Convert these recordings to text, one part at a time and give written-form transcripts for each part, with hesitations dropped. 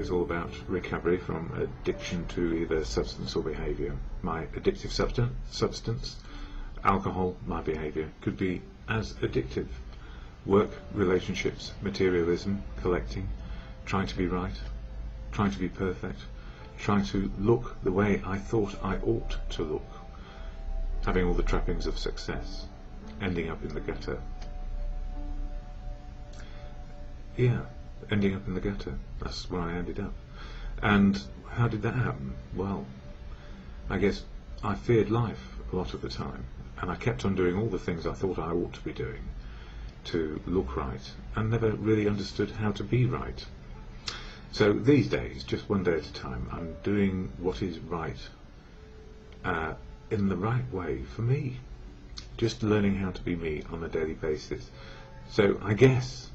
is all about recovery from addiction to either substance or behaviour. My addictive substance, alcohol, my behaviour, could be as addictive. Work, relationships, materialism, collecting, trying to be right, trying to be perfect, trying to look the way I thought I ought to look, having all the trappings of success, ending up in the gutter. Yeah, ending up in the gutter. That's where I ended up. And how did that happen? Well, I guess I feared life a lot of the time, and I kept on doing all the things I thought I ought to be doing to look right, and never really understood how to be right. So these days, just one day at a time, I'm doing what is right in the right way for me. Just learning how to be me on a daily basis. So I guess,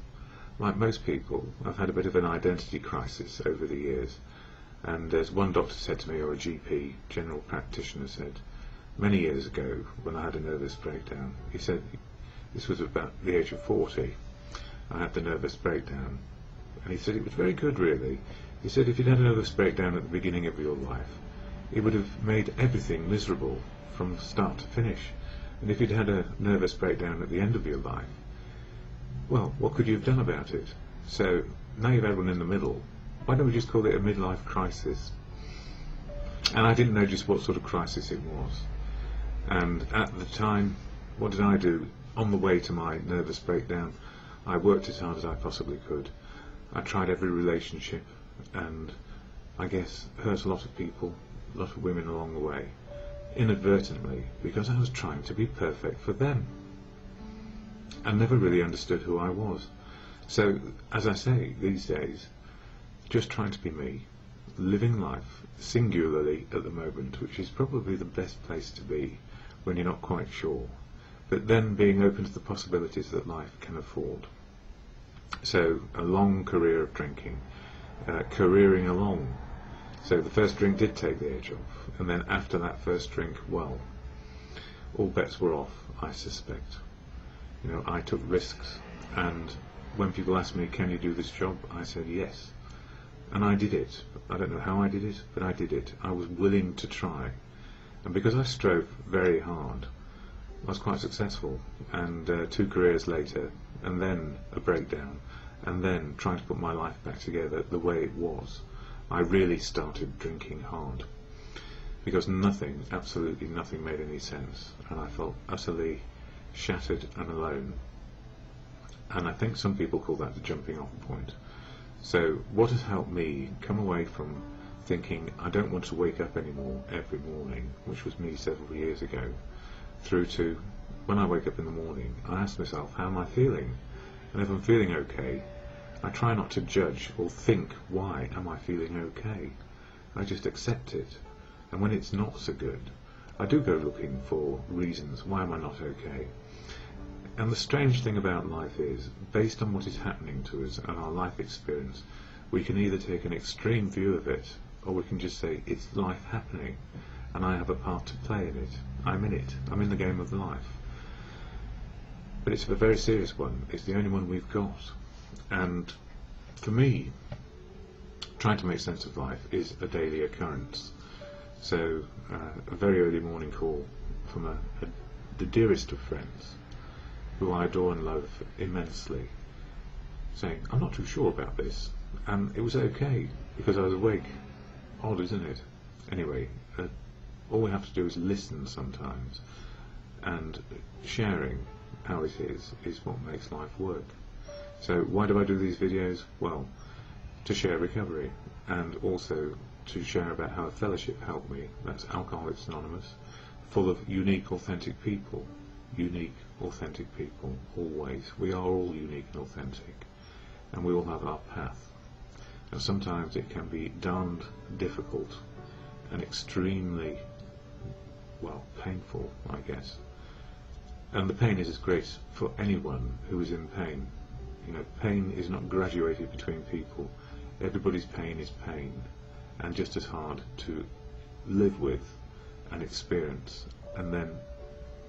like most people, I've had a bit of an identity crisis over the years. And as one doctor said to me, or a GP, general practitioner, said many years ago when I had a nervous breakdown, he said, this was about the age of 40, I had the nervous breakdown. And he said it was very good, really. He said if you'd had a nervous breakdown at the beginning of your life, it would have made everything miserable from start to finish. And if you'd had a nervous breakdown at the end of your life, well, what could you have done about it? So now you've had one in the middle. Why don't we just call it a midlife crisis? And I didn't know just what sort of crisis it was. And at the time, what did I do? On the way to my nervous breakdown, I worked as hard as I possibly could. I tried every relationship, and I guess hurt a lot of people, a lot of women along the way, inadvertently, because I was trying to be perfect for them. I never really understood who I was. So, as I say, these days, just trying to be me, living life singularly at the moment, which is probably the best place to be when you're not quite sure, but then being open to the possibilities that life can afford. So, a long career of drinking, careering along. So the first drink did take the edge off, and then after that first drink, well, all bets were off, I suspect. You know, I took risks, and when people asked me, can you do this job, I said yes. And I did it. I don't know how I did it, but I did it. I was willing to try. And because I strove very hard, I was quite successful. And 2 careers later, and then a breakdown, and then trying to put my life back together the way it was, I really started drinking hard. Because nothing, absolutely nothing made any sense. And I felt utterly shattered and alone. And I think some people call that the jumping off point. So what has helped me come away from thinking I don't want to wake up anymore every morning, which was me several years ago, through to when I wake up in the morning, I ask myself, how am I feeling? And if I'm feeling okay, I try not to judge or think, why am I feeling okay? I just accept it. And when it's not so good, I do go looking for reasons, why am I not okay? And the strange thing about life is, based on what is happening to us and our life experience, we can either take an extreme view of it, or we can just say, it's life happening, and I have a part to play in it. I'm in it. I'm in the game of life. But it's a very serious one. It's the only one we've got. And for me, trying to make sense of life is a daily occurrence. So a very early morning call from the dearest of friends, who I adore and love immensely, saying, I'm not too sure about this. And it was okay, because I was awake. Odd, isn't it? Anyway, all we have to do is listen sometimes, and sharing how it is what makes life work. So why do I do these videos? Well, to share recovery, and also to share about how a fellowship helped me. That's Alcoholics Anonymous, full of unique, authentic people. Unique, authentic people, always. We are all unique and authentic, and we all have our path. And sometimes it can be darned difficult and extremely, well, painful, I guess. And the pain is as great for anyone who is in pain. You know, pain is not graduated between people. Everybody's pain is pain, and just as hard to live with and experience and then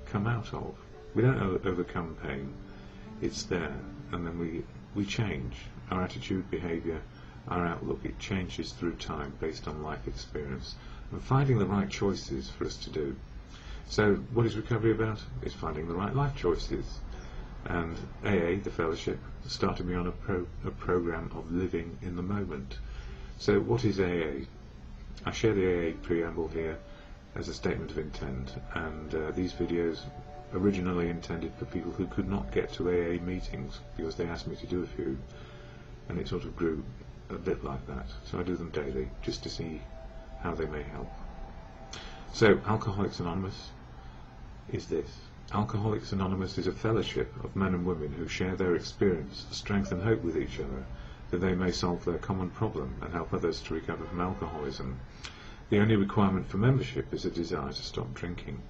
come out of. We don't overcome pain. It's there, and then we change our attitude, behaviour, our outlook, it changes through time based on life experience and finding the right choices for us to do. So what is recovery about? It's finding the right life choices. And AA, the fellowship, started me on a program of living in the moment. So what is AA? I share the AA preamble here as a statement of intent, and these videos originally intended for people who could not get to AA meetings because they asked me to do a few, and it sort of grew a bit like that. So I do them daily just to see how they may help. So Alcoholics Anonymous is this. Alcoholics Anonymous is a fellowship of men and women who share their experience, strength and hope with each other, that they may solve their common problem and help others to recover from alcoholism. The only requirement for membership is a desire to stop drinking.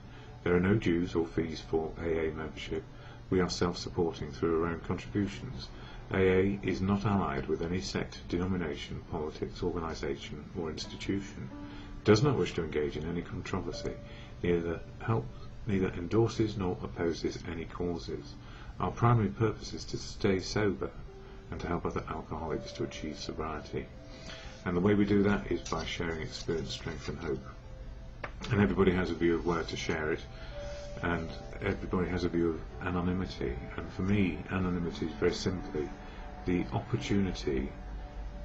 There are no dues or fees for AA membership. We are self-supporting through our own contributions. AA is not allied with any sect, denomination, politics, organisation or institution. Does not wish to engage in any controversy, neither endorses nor opposes any causes. Our primary purpose is to stay sober and to help other alcoholics to achieve sobriety. And the way we do that is by sharing experience, strength and hope. And everybody has a view of where to share it, and everybody has a view of anonymity. And for me, anonymity is very simply the opportunity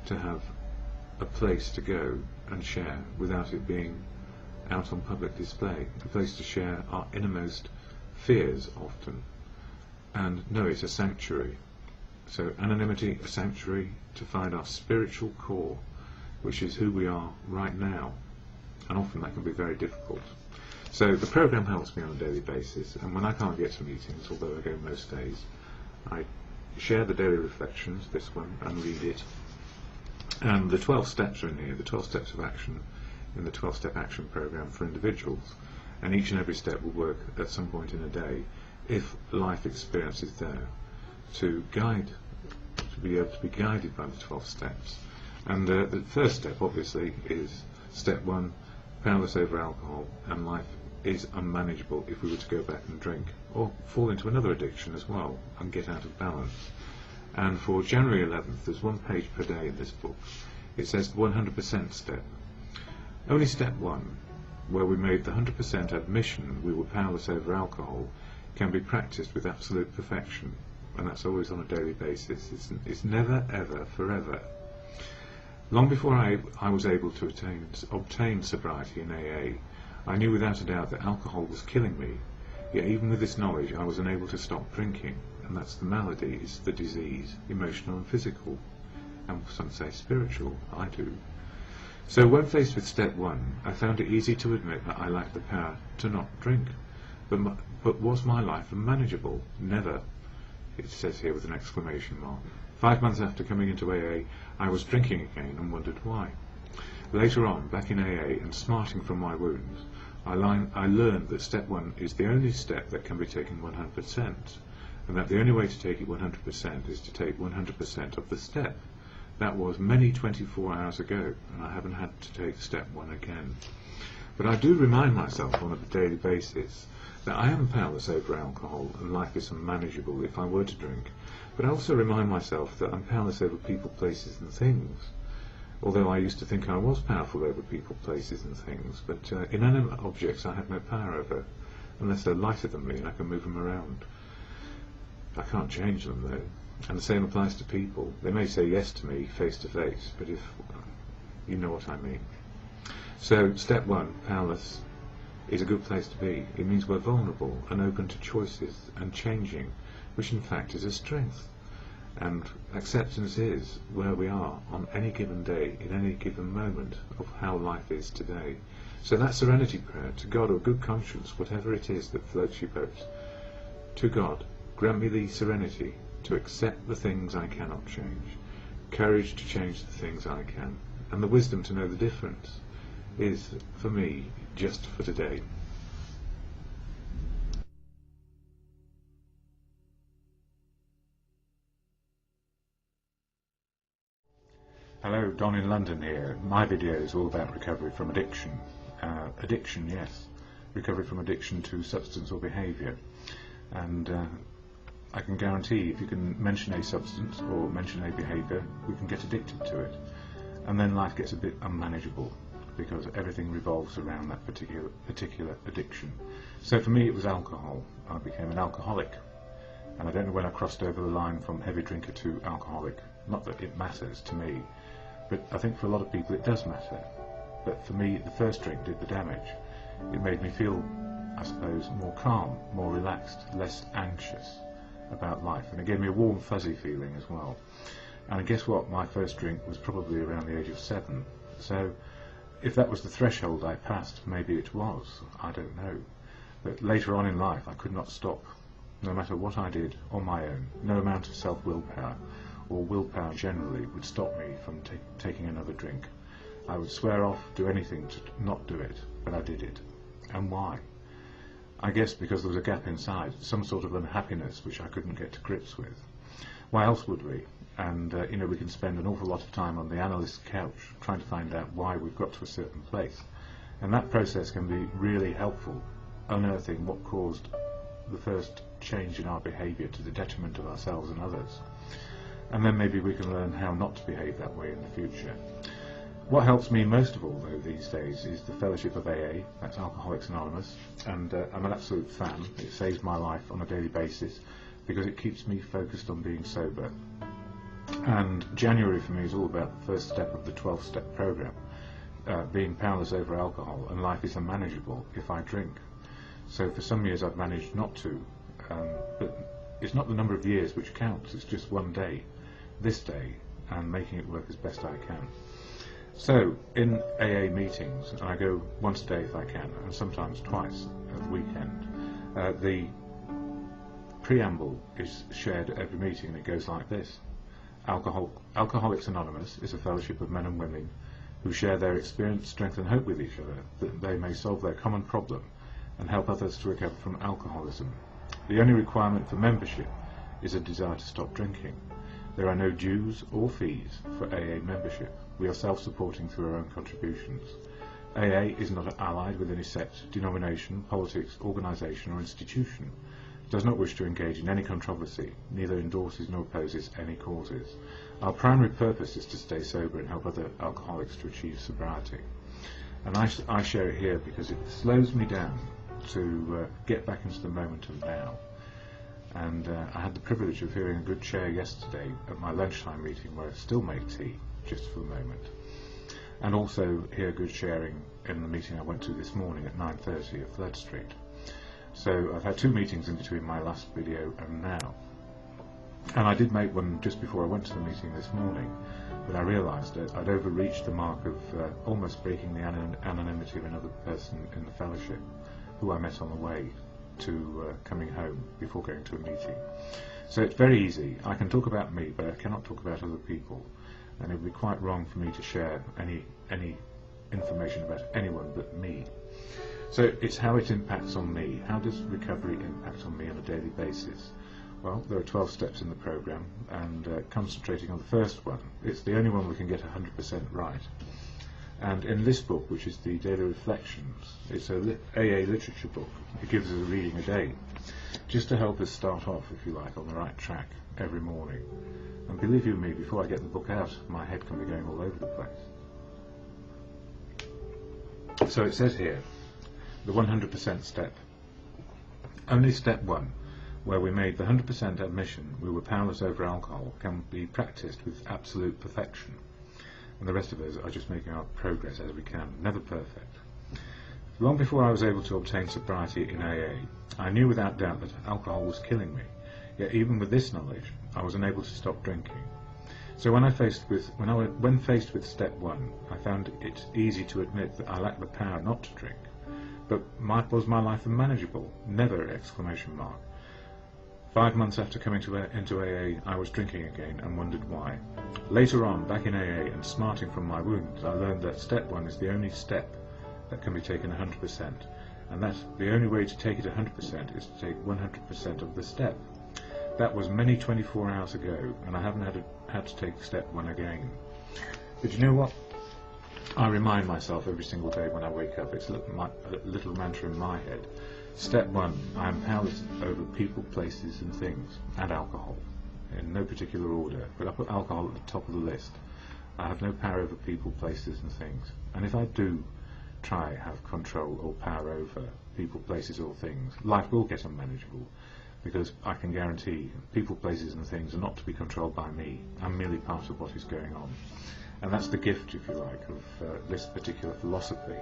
to have a place to go and share without it being out on public display, a place to share our innermost fears often, and know it's a sanctuary. So anonymity, a sanctuary to find our spiritual core, which is who we are right now, and often that can be very difficult. So the program helps me on a daily basis, and when I can't get to meetings, although I go most days, I share the daily reflections, this one, and read it. And the 12 steps are in here, the 12 steps of action in the 12-step action program for individuals, and each and every step will work at some point in a day if life experience is there to be able to be guided by the 12 steps. And the first step obviously is step 1, powerless over alcohol, and life is unmanageable if we were to go back and drink or fall into another addiction as well and get out of balance. And for January 11th there's one page per day in this book. It says 100% step. Only step 1, where we made the 100% admission we were powerless over alcohol, can be practiced with absolute perfection, and that's always on a daily basis. It's never, ever, forever. Long before I was able to obtain sobriety in AA, I knew without a doubt that alcohol was killing me, yet even with this knowledge I was unable to stop drinking, and that's the malady, it's the disease, emotional and physical, and some say spiritual, I do. So when faced with step 1, I found it easy to admit that I lacked the power to not drink. But was my life unmanageable? Never. It says here with an exclamation mark. 5 months after coming into AA, I was drinking again and wondered why. Later on, back in AA and smarting from my wounds, I learned that step 1 is the only step that can be taken 100%, and that the only way to take it 100% is to take 100% of the step. That was many 24 hours ago, and I haven't had to take step 1 again. But I do remind myself on a daily basis that I am powerless over alcohol and life is unmanageable if I were to drink. But I also remind myself that I'm powerless over people, places and things. Although I used to think I was powerful over people, places and things, but inanimate objects I have no power over, unless they're lighter than me and I can move them around. I can't change them though. And the same applies to people. They may say yes to me face to face, but if you know what I mean. So step 1, powerless, is a good place to be. It means we're vulnerable and open to choices and changing, which in fact is a strength. And acceptance is where we are on any given day, in any given moment of how life is today. So that serenity prayer to God or good conscience, whatever it is that floats your boat, to God, grant me the serenity to accept the things I cannot change, courage to change the things I can, and the wisdom to know the difference is, for me, just for today. Hello, DonInLondon here. My video is all about recovery from addiction. Addiction, yes. Recovery from addiction to substance or behaviour. And I can guarantee if you can mention a substance or mention a behaviour, we can get addicted to it. and then life gets a bit unmanageable because everything revolves around that particular addiction. So for me it was alcohol. I became an alcoholic, and I don't know when I crossed over the line from heavy drinker to alcoholic. Not that it matters to me, but I think for a lot of people it does matter. But for me, the first drink did the damage. It made me feel, I suppose, more calm, more relaxed, less anxious about life, and it gave me a warm, fuzzy feeling as well. And guess what? My first drink was probably around the age of 7. So if that was the threshold I passed, maybe it was, I don't know. But later on in life I could not stop, no matter what I did on my own. No amount of self-willpower, or willpower generally, would stop me from taking another drink. I would swear off, do anything to not do it, but I did it. And why? I guess because there was a gap inside, some sort of unhappiness which I couldn't get to grips with. Why else would we? And we can spend an awful lot of time on the analyst's couch trying to find out why we've got to a certain place. And that process can be really helpful, unearthing what caused the first change in our behaviour to the detriment of ourselves and others. And then maybe we can learn how not to behave that way in the future. What helps me most of all, though, these days is the fellowship of AA, that's Alcoholics Anonymous, and I'm an absolute fan. It saves my life on a daily basis because it keeps me focused on being sober. And January for me is all about the first step of the 12-step program, being powerless over alcohol, and life is unmanageable if I drink. So for some years I've managed not to, but it's not the number of years which counts, it's just one day, this day, and making it work as best I can. So in AA meetings, I go once a day if I can, and sometimes twice at the weekend. The preamble is shared at every meeting, and it goes like this. Alcoholics Anonymous is a fellowship of men and women who share their experience, strength and hope with each other, that they may solve their common problem and help others to recover from alcoholism. The only requirement for membership is a desire to stop drinking. There are no dues or fees for AA membership. We are self-supporting through our own contributions. AA is not allied with any sect, denomination, politics, organisation or institution. It does not wish to engage in any controversy, neither endorses nor opposes any causes. Our primary purpose is to stay sober and help other alcoholics to achieve sobriety. And I share it here because it slows me down to get back into the moment of now. And I had the privilege of hearing a good share yesterday at my lunchtime meeting where I still make tea, just for the moment. And also hear good sharing in the meeting I went to this morning at 9:30 at Flood Street. So I've had 2 meetings in between my last video and now. And I did make one just before I went to the meeting this morning, but I realised that I'd overreached the mark of almost breaking the anonymity of another person in the fellowship, who I met on the way to coming home before going to a meeting. So it's very easy. I can talk about me, but I cannot talk about other people, and it would be quite wrong for me to share any information about anyone but me. So it's how it impacts on me. How does recovery impact on me on a daily basis? Well, there are 12 steps in the program, and concentrating on the first one, it's the only one we can get 100% right. And in this book, which is the Daily Reflections, it's a AA literature book. It gives us a reading a day, just to help us start off, if you like, on the right track every morning. And believe you me, before I get the book out, my head can be going all over the place. So it says here, the 100% step. Only step 1, where we made the 100% admission we were powerless over alcohol, can be practiced with absolute perfection. And the rest of us are just making our progress as we can, never perfect. Long before I was able to obtain sobriety in AA, I knew without doubt that alcohol was killing me. Yet even with this knowledge, I was unable to stop drinking. So when faced with step 1, I found it easy to admit that I lacked the power not to drink. But was my life unmanageable? Never! Exclamation mark. 5 months after coming into AA, I was drinking again and wondered why. Later on, back in AA and smarting from my wounds, I learned that step 1 is the only step that can be taken 100%, and that the only way to take it 100% is to take 100% of the step. That was many 24 hours ago, and I haven't had to take step 1 again. But you know what? I remind myself every single day when I wake up. It's a little mantra in my head. Step 1, I am powerless over people, places and things, and alcohol, in no particular order, but I put alcohol at the top of the list. I have no power over people, places and things. And if I do try have control or power over people, places or things, life will get unmanageable, because I can guarantee people, places and things are not to be controlled by me. I'm merely part of what is going on. And that's the gift, if you like, of this particular philosophy,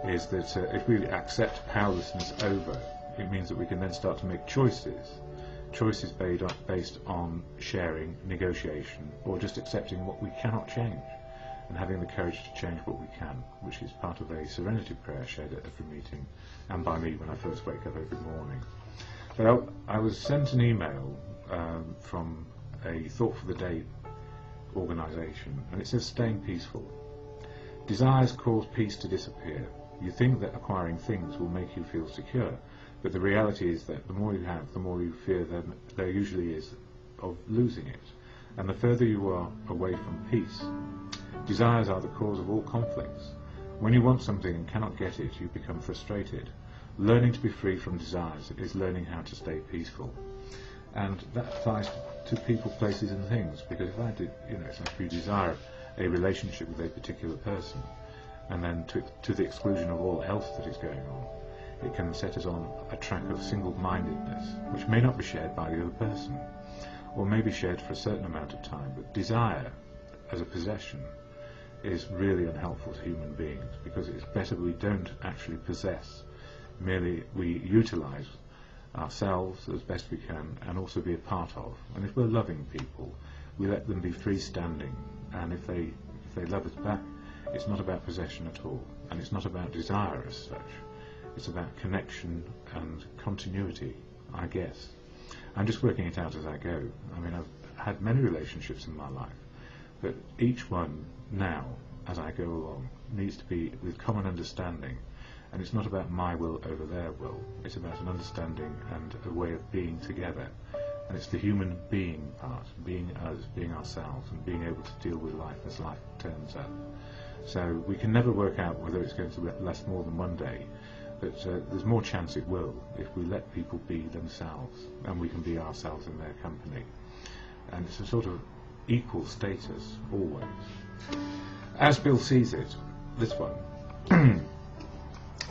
is that if we accept powerlessness over, it means that we can then start to make choices based on sharing, negotiation, or just accepting what we cannot change, and having the courage to change what we can, which is part of a serenity prayer shared at every meeting, and by me when I first wake up every morning. But I was sent an email from a Thought for the Day organisation, and it says, staying peaceful. Desires cause peace to disappear. You think that acquiring things will make you feel secure, but the reality is that the more you have, the more you fear that there usually is of losing it, and the further you are away from peace. Desires are the cause of all conflicts. When you want something and cannot get it, you become frustrated. Learning to be free from desires is learning how to stay peaceful. And that applies to people, places and things, because if I did, it's like if you desire a relationship with a particular person, and then to the exclusion of all else that is going on, it can set us on a track of single-mindedness, which may not be shared by the other person, or may be shared for a certain amount of time. But desire, as a possession, is really unhelpful to human beings, because it's better we don't actually possess, merely we utilise ourselves as best we can, and also be a part of. And if we're loving people, we let them be freestanding, and if they love us back, it's not about possession at all, and it's not about desire as such. It's about connection and continuity, I guess. I'm just working it out as I go. I mean, I've had many relationships in my life, but each one now, as I go along, needs to be with common understanding. And it's not about my will over their will. It's about an understanding and a way of being together. And it's the human being part, being us, being ourselves, and being able to deal with life as life turns up. So we can never work out whether it's going to last more than one day, but there's more chance it will if we let people be themselves, and we can be ourselves in their company. And it's a sort of equal status, always. As Bill sees it, this one,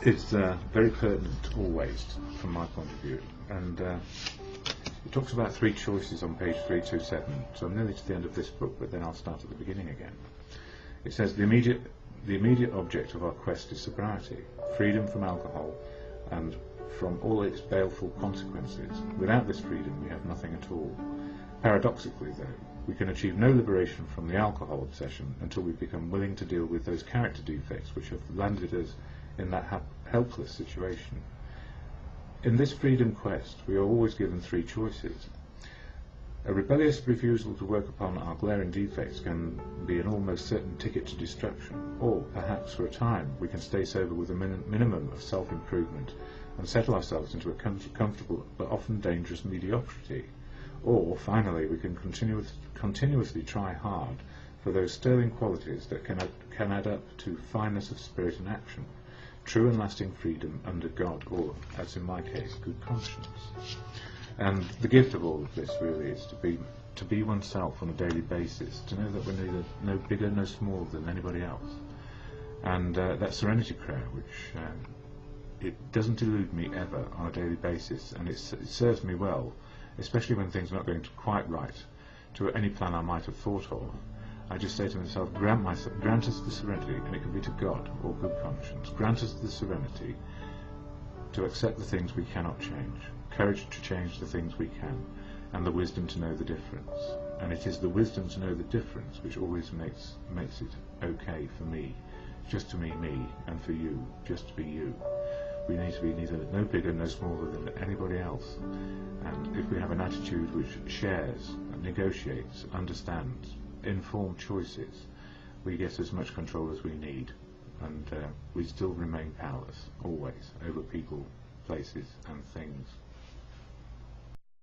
it's very pertinent always from my point of view, and it talks about 3 choices on page 327, so I'm nearly to the end of this book, but then I'll start at the beginning again. It says, the immediate object of our quest is sobriety, freedom from alcohol and from all its baleful consequences. Without this freedom we have nothing at all. Paradoxically though, we can achieve no liberation from the alcohol obsession until we become willing to deal with those character defects which have landed us in that helpless situation. In this freedom quest we are always given 3 choices. A rebellious refusal to work upon our glaring defects can be an almost certain ticket to destruction, or perhaps for a time we can stay sober with a minimum of self-improvement and settle ourselves into a comfortable but often dangerous mediocrity, or finally we can continuously try hard for those sterling qualities that can add up to fineness of spirit and action, true and lasting freedom under God, or, as in my case, good conscience. And the gift of all of this really is to be oneself on a daily basis, to know that we're neither no bigger, no smaller than anybody else. And that serenity prayer, which it doesn't elude me ever on a daily basis, and it serves me well, especially when things are not going quite right to any plan I might have thought of. I just say to myself, grant us the serenity, and it can be to God or good conscience. Grant us the serenity to accept the things we cannot change, courage to change the things we can, and the wisdom to know the difference. And it is the wisdom to know the difference which always makes it okay for me, just to be me, and for you, just to be you. We need to be neither no bigger, no smaller than anybody else. And if we have an attitude which shares, negotiates, understands, informed choices, we get as much control as we need, and we still remain powerless, always, over people, places and things.